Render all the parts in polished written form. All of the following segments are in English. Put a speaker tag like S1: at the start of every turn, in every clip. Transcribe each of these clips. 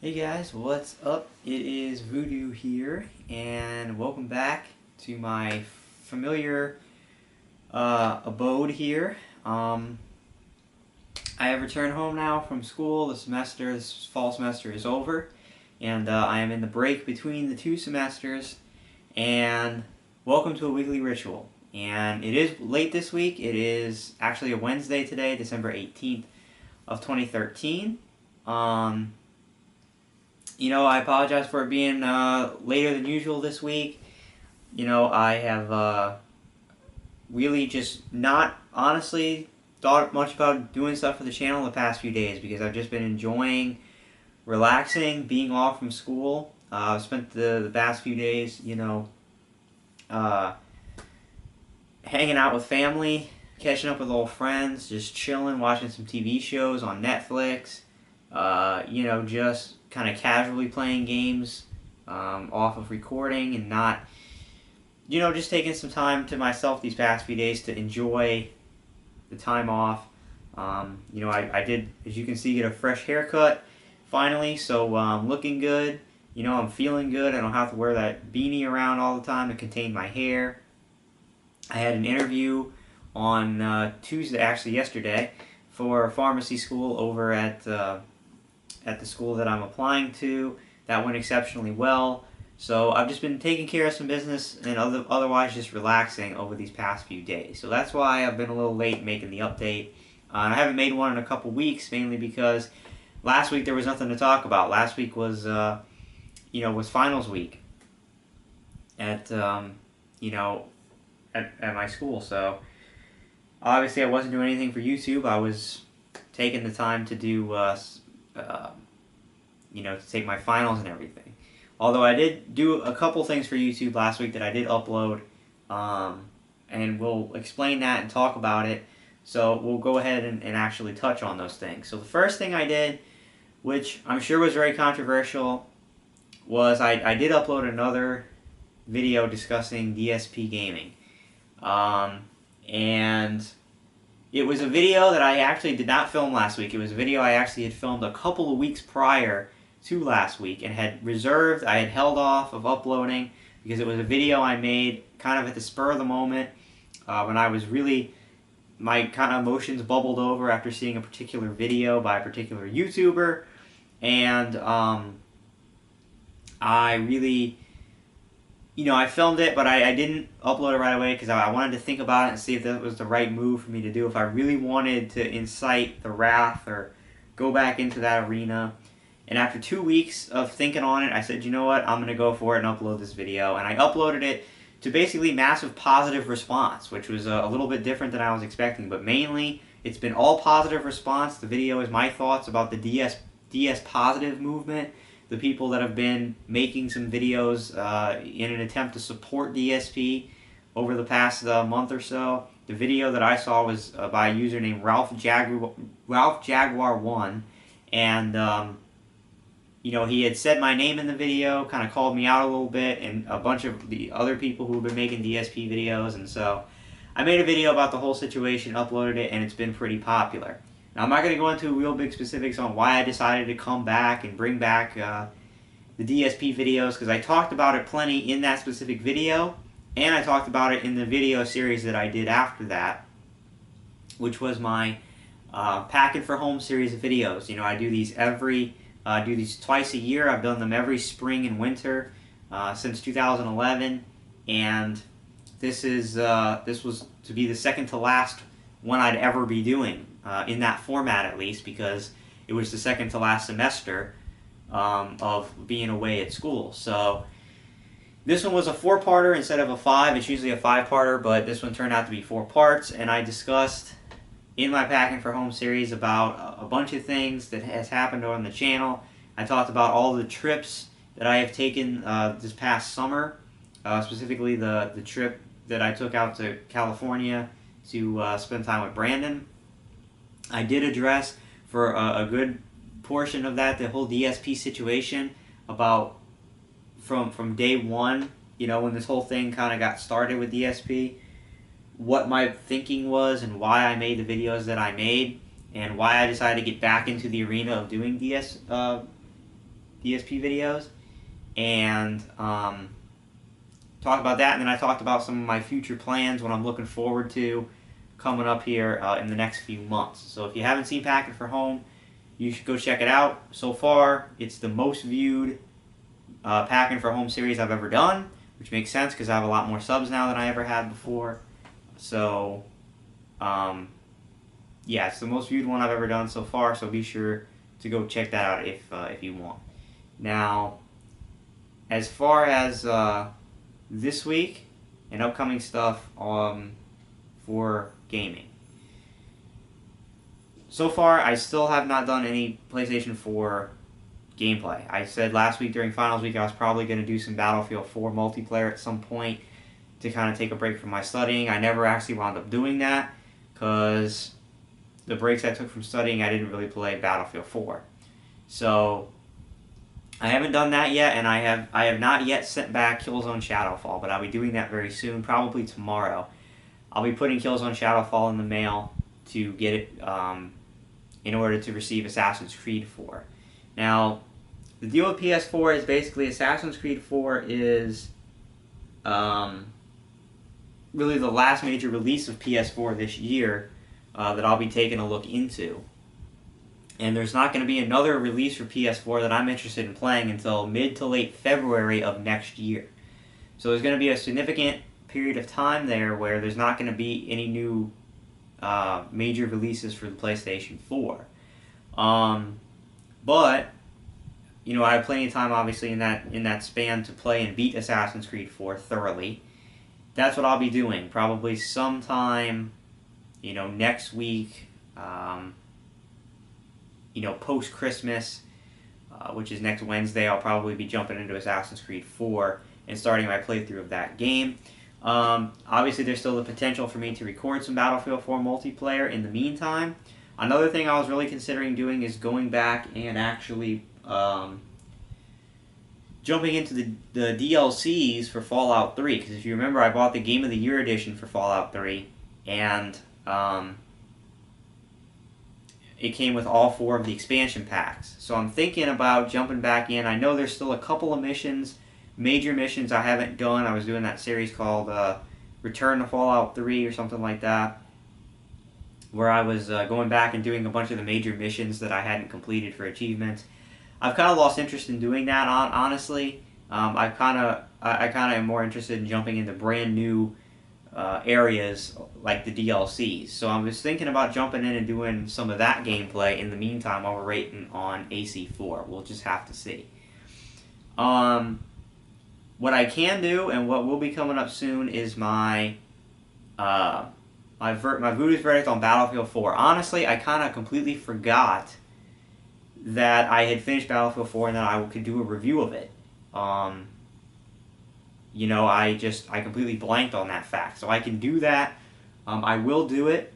S1: Hey guys, what's up? It is Voodoo here, and welcome back to my familiar abode here. I have returned home now from school. This fall semester is over, and I am in the break between the two semesters. And welcome to a weekly ritual. And it is late this week. It is actually a Wednesday today, December 18th of 2013. I apologize for it being later than usual this week. I have really just not honestly thought much about doing stuff for the channel the past few days because I've just been enjoying relaxing, being off from school. I've spent the past few days, uh, hanging out with family, catching up with old friends, just chilling, watching some TV shows on Netflix. Just kind of casually playing games off of recording and not, just taking some time to myself these past few days to enjoy the time off. I did, as you can see, get a fresh haircut finally, so I'm looking good. I'm feeling good. I don't have to wear that beanie around all the time to contain my hair. I had an interview on Tuesday, actually yesterday, for pharmacy school over at the school that I'm applying to. That went exceptionally well. So I've just been taking care of some business and otherwise just relaxing over these past few days. So that's why I've been a little late making the update. I haven't made one in a couple weeks, mainly because last week there was nothing to talk about. Last week was finals week at at my school. So obviously I wasn't doing anything for YouTube. I was taking the time to do to take my finals and everything. Although I did do a couple things for YouTube last week that I did upload, and we'll explain that and talk about it. So we'll go ahead and actually touch on those things. So the first thing I did, which I'm sure was very controversial, was I did upload another video discussing DSP gaming. And it was a video that I actually did not film last week. It was a video I actually had filmed a couple of weeks prior to last week and had reserved. I had held off of uploading because it was a video I made kind of at the spur of the moment when I was really, my kind of emotions bubbled over after seeing a particular video by a particular YouTuber, and I really, I filmed it, but I didn't upload it right away because I wanted to think about it and see if that was the right move for me to do, if I really wanted to incite the wrath or go back into that arena. And after 2 weeks of thinking on it, I said, you know what, I'm going to go for it and upload this video. And I uploaded it to basically massive positive response, which was a little bit different than I was expecting. But mainly, it's been all positive response. The video is my thoughts about the DS positive movement, the people that have been making some videos in an attempt to support DSP over the past month or so. The video that I saw was by a user named Ralph Jaguar 1, and he had said my name in the video, kind of called me out a little bit, and a bunch of the other people who have been making DSP videos, and so I made a video about the whole situation, uploaded it, and it's been pretty popular. Now, I'm not going to go into real big specifics on why I decided to come back and bring back the DSP videos, because I talked about it plenty in that specific video, and I talked about it in the video series that I did after that, which was my Packing for Home series of videos. I do these do these twice a year. I've done them every spring and winter since 2011, and this was to be the second to last one I'd ever be doing in that format, at least, because it was the second to last semester of being away at school. So this one was a 4-parter instead of a 5. It's usually a 5-parter, but this one turned out to be 4 parts, and I discussed in my Packing for Home series about a bunch of things that has happened on the channel. I talked about all the trips that I have taken this past summer, specifically the trip that I took out to California to spend time with Brandon. I did address for a good portion of that the whole DSP situation, about from day one, when this whole thing kind of got started with DSP, what my thinking was and why I made the videos that I made, and why I decided to get back into the arena of doing DSP videos, and talk about that. And then I talked about some of my future plans, what I'm looking forward to coming up here in the next few months. So if you haven't seen Packing for Home, you should go check it out. So far, it's the most viewed Packing for Home series I've ever done, which makes sense because I have a lot more subs now than I ever had before. So, yeah, it's the most viewed one I've ever done so far, so be sure to go check that out if you want. Now, as far as this week and upcoming stuff for gaming. So far, I still have not done any PlayStation 4 gameplay. I said last week during Finals Week I was probably going to do some Battlefield 4 multiplayer at some point to kind of take a break from my studying. I never actually wound up doing that because the breaks I took from studying, I didn't really play Battlefield 4. So I haven't done that yet, and I have not yet sent back Killzone Shadowfall, but I'll be doing that very soon, probably tomorrow. I'll be putting Killzone Shadowfall in the mail to get it in order to receive Assassin's Creed 4. Now, the deal with PS4 is basically Assassin's Creed 4 is really the last major release of PS4 this year that I'll be taking a look into. And there's not going to be another release for PS4 that I'm interested in playing until mid to late February of next year. So there's going to be a significant period of time there where there's not going to be any new major releases for the PlayStation 4. But you know, I have plenty of time, obviously, in that span to play and beat Assassin's Creed 4 thoroughly. That's what I'll be doing, probably sometime, you know, next week, you know, post-Christmas, which is next Wednesday. I'll probably be jumping into Assassin's Creed 4 and starting my playthrough of that game. Obviously, there's still the potential for me to record some Battlefield 4 multiplayer in the meantime. Another thing I was really considering doing is going back and actually jumping into the DLCs for Fallout 3, because if you remember, I bought the Game of the Year edition for Fallout 3, and it came with all 4 of the expansion packs. So I'm thinking about jumping back in. I know there's still a couple of missions, major missions I haven't done. I was doing that series called Return to Fallout 3 or something like that, where I was going back and doing a bunch of the major missions that I hadn't completed for achievements. I've kind of lost interest in doing that, honestly. I kind of am more interested in jumping into brand new areas like the DLCs. So I was thinking about jumping in and doing some of that gameplay in the meantime while we're waiting on AC4. We'll just have to see. What I can do and what will be coming up soon is my Voodoo's Verdict on Battlefield 4. Honestly, I kind of completely forgot that I had finished Battlefield 4 and that I could do a review of it. You know, I completely blanked on that fact. So I can do that. I will do it.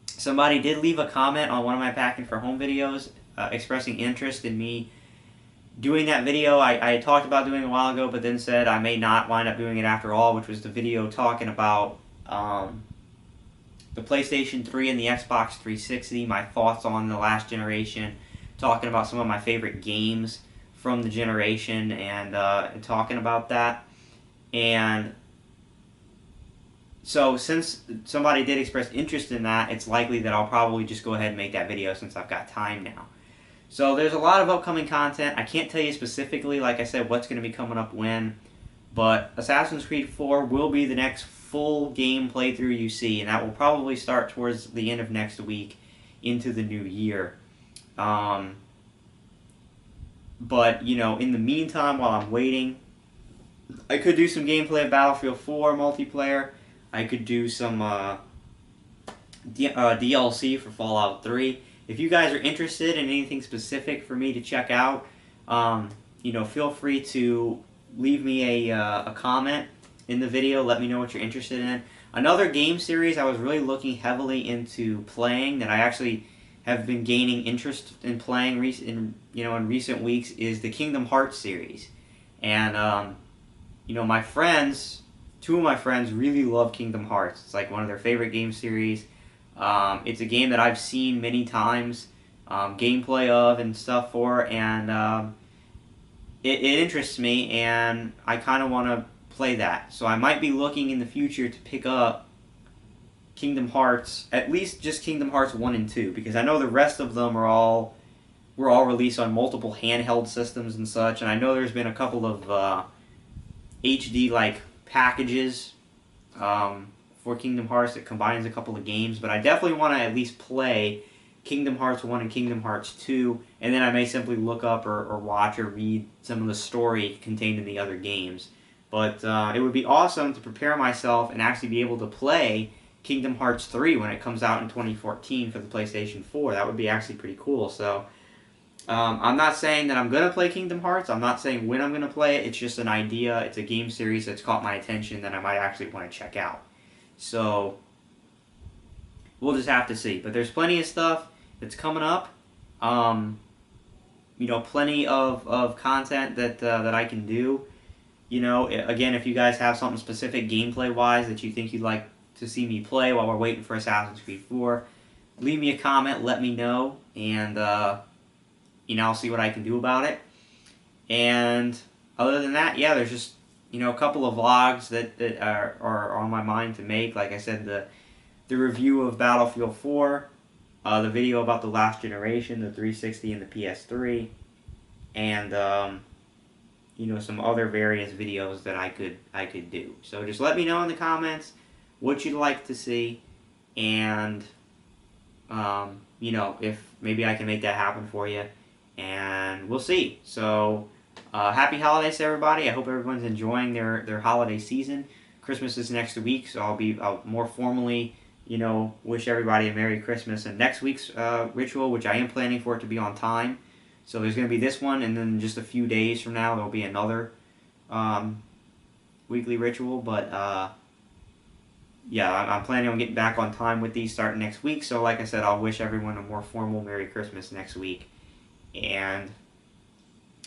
S1: Somebody did leave a comment on one of my Packing for Home videos expressing interest in me doing that video. I had talked about doing it a while ago, but then said I may not wind up doing it after all, which was the video talking about the PlayStation 3 and the Xbox 360, my thoughts on the last generation, talking about some of my favorite games from the generation, and talking about that. And so since somebody did express interest in that, it's likely that I'll probably just go ahead and make that video since I've got time now. So there's a lot of upcoming content. I can't tell you specifically, like I said, what's going to be coming up when, but Assassin's Creed 4 will be the next full game playthrough you see, and that will probably start towards the end of next week into the new year. But, you know, in the meantime, while I'm waiting, I could do some gameplay of Battlefield 4 multiplayer. I could do some DLC for Fallout 3. If you guys are interested in anything specific for me to check out, you know, feel free to leave me a comment in the video. Let me know what you're interested in. Another game series I was really looking heavily into playing that I actually have been gaining interest in playing in recent weeks is the Kingdom Hearts series. And you know, two of my friends really love Kingdom Hearts. It's like one of their favorite game series. It's a game that I've seen many times, gameplay of and stuff for, and it interests me, and I kind of want to play that. So I might be looking in the future to pick up Kingdom Hearts, at least just Kingdom Hearts 1 and 2, because I know the rest of them were all released on multiple handheld systems and such, and I know there's been a couple of HD like packages for Kingdom Hearts that combines a couple of games, but I definitely want to at least play Kingdom Hearts 1 and Kingdom Hearts 2, and then I may simply look up or watch or read some of the story contained in the other games. But it would be awesome to prepare myself and actually be able to play Kingdom Hearts 3 when it comes out in 2014 for the PlayStation 4. That would be actually pretty cool. So I'm not saying that I'm going to play Kingdom Hearts. I'm not saying when I'm going to play it. It's just an idea. It's a game series that's caught my attention that I might actually want to check out. So we'll just have to see. But there's plenty of stuff that's coming up. Plenty of content that I can do. Again, if you guys have something specific gameplay-wise that you think you'd like to see me play while we're waiting for Assassin's Creed 4, leave me a comment, let me know, and I'll see what I can do about it. And other than that, yeah, there's just a couple of vlogs that are on my mind to make. Like I said, the review of Battlefield 4, the video about the last generation, the 360 and the PS3, and some other various videos that I could do. So just let me know in the comments what you'd like to see, and if maybe I can make that happen for you, and we'll see. So happy holidays to everybody. I hope everyone's enjoying their holiday season. Christmas is next week, so I'll more formally wish everybody a Merry Christmas. And next week's ritual, which I am planning for it to be on time, so there's going to be this one, and then just a few days from now there'll be another weekly ritual. But yeah, I'm planning on getting back on time with these starting next week. So like I said, I'll wish everyone a more formal Merry Christmas next week, and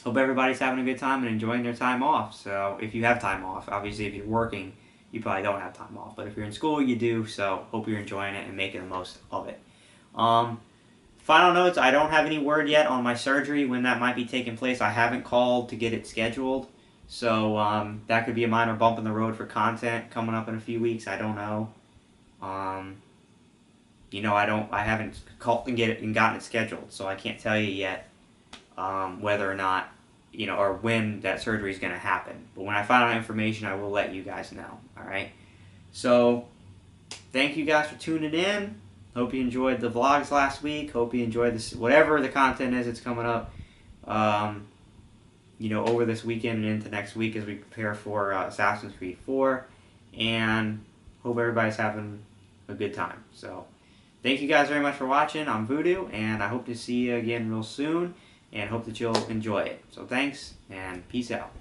S1: hope everybody's having a good time and enjoying their time off. So if you have time off, obviously if you're working, you probably don't have time off. But if you're in school, you do. So hope you're enjoying it and making the most of it. Final notes, I don't have any word yet on my surgery, when that might be taking place. I haven't called to get it scheduled. So that could be a minor bump in the road for content coming up in a few weeks. I don't know. I haven't called and gotten it scheduled. So I can't tell you yet whether or not, or when that surgery is going to happen. But when I find out information, I will let you guys know. All right. So thank you guys for tuning in. Hope you enjoyed the vlogs last week. Hope you enjoyed this, whatever the content is that's coming up, over this weekend and into next week as we prepare for Assassin's Creed 4. And hope everybody's having a good time. So thank you guys very much for watching. I'm Voodoo, and I hope to see you again real soon, and hope that you'll enjoy it. So thanks, and peace out.